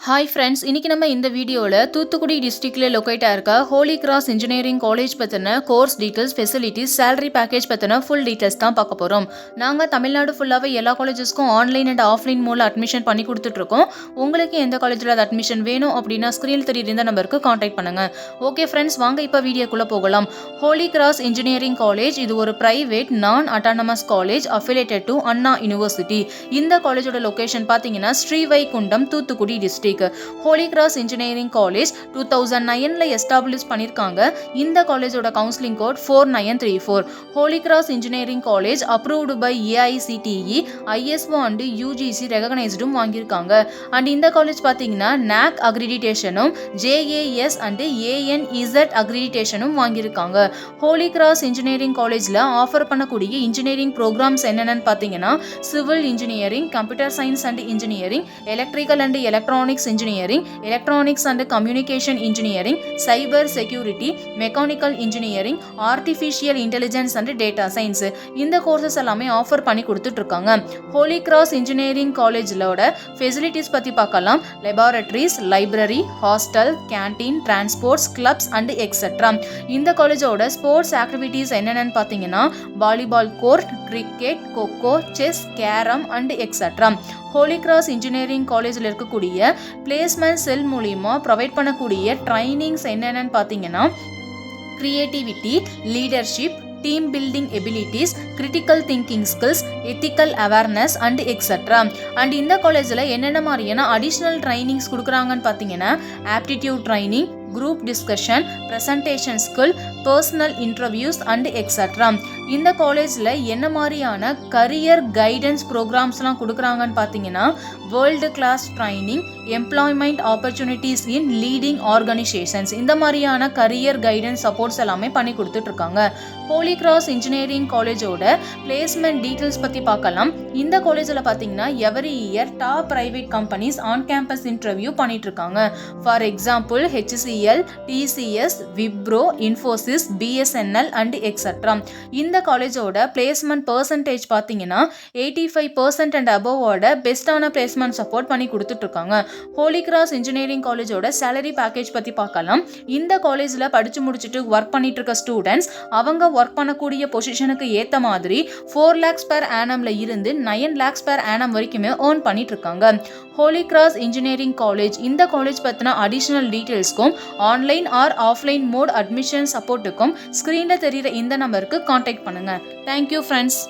Hi friends, இன்னைக்கு நம்ம இந்த வீடியோவில் தூத்துக்குடி டிஸ்ட்ரிக்டில் லொக்கேட்டாக இருக்க ஹோலி கிராஸ் இன்ஜினியரிங் காலேஜ் பற்றின course details, facilities, salary package பற்றின ஃபுல் டீட்டெயில்ஸ் தான் பார்க்க போகிறோம். நாங்கள் தமிழ்நாடு ஃபுல்லாகவே எல்லா காலேஜஸ்க்கும் ஆன்லைன் அண்ட் ஆஃப்லைன் மூலம் அட்மிஷன் பண்ணி கொடுத்துட்ருக்கோம். உங்களுக்கு எந்த காலேஜில் அது அட்மிஷன் வேணும் அப்படின்னா ஸ்க்ரீனில் தெரியுற இந்த நம்பருக்கு காண்டாக்ட் பண்ணுங்கள். ஓகே ஃப்ரெண்ட்ஸ், வாங்க இப்போ வீடியோக்குள்ளே போகலாம். ஹோலி கிராஸ் இன்ஜினியரிங் காலேஜ் இது ஒரு private non autonomous college affiliated to Anna University. இந்த காலேஜோட லொக்கேஷன் பார்த்தீங்கன்னா Srivaikuntam, Thoothukudi district. Holy Cross Engineering College 2009ல எஸ்டாப்ளிஷ் பண்ணிருக்காங்க. இந்த காலேஜோட counselling code 4934. Holy Cross Engineering College approved by AICTE, ISO and UGC ரெகக்னைஸ்டும் வாங்கியிருக்காங்க. அண்ட் இந்த காலேஜ் பார்த்தீங்கன்னா NAC அக்ரிடிடேஷனும் JAS அண்ட் ANEZ அக்ரிடிடேஷனும் வாங்கியிருக்காங்க. ஹோலி கிராஸ் இன்ஜினியரிங் காலேஜில் ஆஃபர் பண்ணக்கூடிய இன்ஜினியரிங் ப்ரோக்ராம்ஸ் என்னென்னு பார்த்தீங்கன்னா civil engineering, computer science and engineering, electrical and electronics engineering, electronics and communication engineering, cyber security, mechanical engineering, artificial intelligence and data science. இந்த courses எல்லாமே offer பண்ணி கொடுத்துட்டு இருக்காங்க. Holy Cross engineering காலேஜ்லோட facilities பற்றி பார்க்கலாம். Laboratories, library, hostel, canteen, transports, clubs and etcetera. இந்த காலேஜோட ஸ்போர்ட்ஸ் ஆக்டிவிட்டீஸ் என்னென்னு பார்த்தீங்கன்னா volleyball court, cricket, kho kho, chess, carrom and etcetera. Holy Cross engineering காலேஜில் இருக்கக்கூடிய பிளேஸ்மெண்ட் செல் மூலிமா ப்ரொவைட் பண்ணக்கூடிய ட்ரைனிங்ஸ் என்னென்னு பார்த்தீங்கன்னா creativity, leadership, team building abilities, critical thinking skills, ethical awareness and etcetera. And இந்த காலேஜில் என்னென்ன மாதிரியான அடிஷ்னல் ட்ரைனிங்ஸ் கொடுக்குறாங்கன்னு பார்த்தீங்கன்னா aptitude training, group discussion, presentation skill, personal interviews and etcetera. இந்த காலேஜில் என்ன மாதிரியான கரியர் கைடன்ஸ் ப்ரோக்ராம்ஸ்லாம் கொடுக்குறாங்கன்னு பார்த்தீங்கன்னா world class training, employment opportunities in leading organisations, இந்த மாதிரியான கரியர் கைடன்ஸ் சப்போர்ட்ஸ் எல்லாமே பண்ணி கொடுத்துட்ருக்காங்க. ஹோலி கிராஸ் இன்ஜினியரிங் காலேஜோட பிளேஸ்மெண்ட் டீட்டெயில்ஸ் பற்றி பார்க்கலாம். இந்த காலேஜில் பார்த்தீங்கன்னா every year top private companies on campus interview பண்ணிட்டு இருக்காங்க. For example HCL, TCS, Wipro, Infosys, BSNL and etcetera. இந்த காலேஜோட பிளேஸ்மெண்ட் பர்சன்டேஜ் பார்த்தீங்கன்னா 85% அண்ட் அபோவோட பெஸ்டான பிளேஸ்மெண்ட் சப்போர்ட் பண்ணி கொடுத்துட்டு இருக்காங்க. ஹோலி கிராஸ் இன்ஜினியரிங் காலேஜோட சேலரி பேக்கேஜ் பற்றி பார்க்கலாம். இந்த காலேஜில் படித்து முடிச்சுட்டு ஒர்க் பண்ணிட்டு இருக்க ஸ்டூடெண்ட்ஸ் அவங்க ஒர்க் பண்ணக்கூடிய பொசிஷனுக்கு ஏற்ற மாதிரி 4 lakhs per annumல இருந்து 9 lakhs per annum வரைக்குமே ஏர்ன் பண்ணிட்டு இருக்காங்க. ஹோலி கிராஸ் இன்ஜினியரிங் காலேஜ் இந்த காலேஜ் பற்றின அடிஷ்னல் டீட்டெயில்ஸ்க்கும் online or offline mode admission சப்போர்ட்டுக்கும் ஸ்க்ரீனில் தெரிகிற இந்த நம்பருக்கு காண்டாக்ட் பண்ணுங்கள். Thank you friends.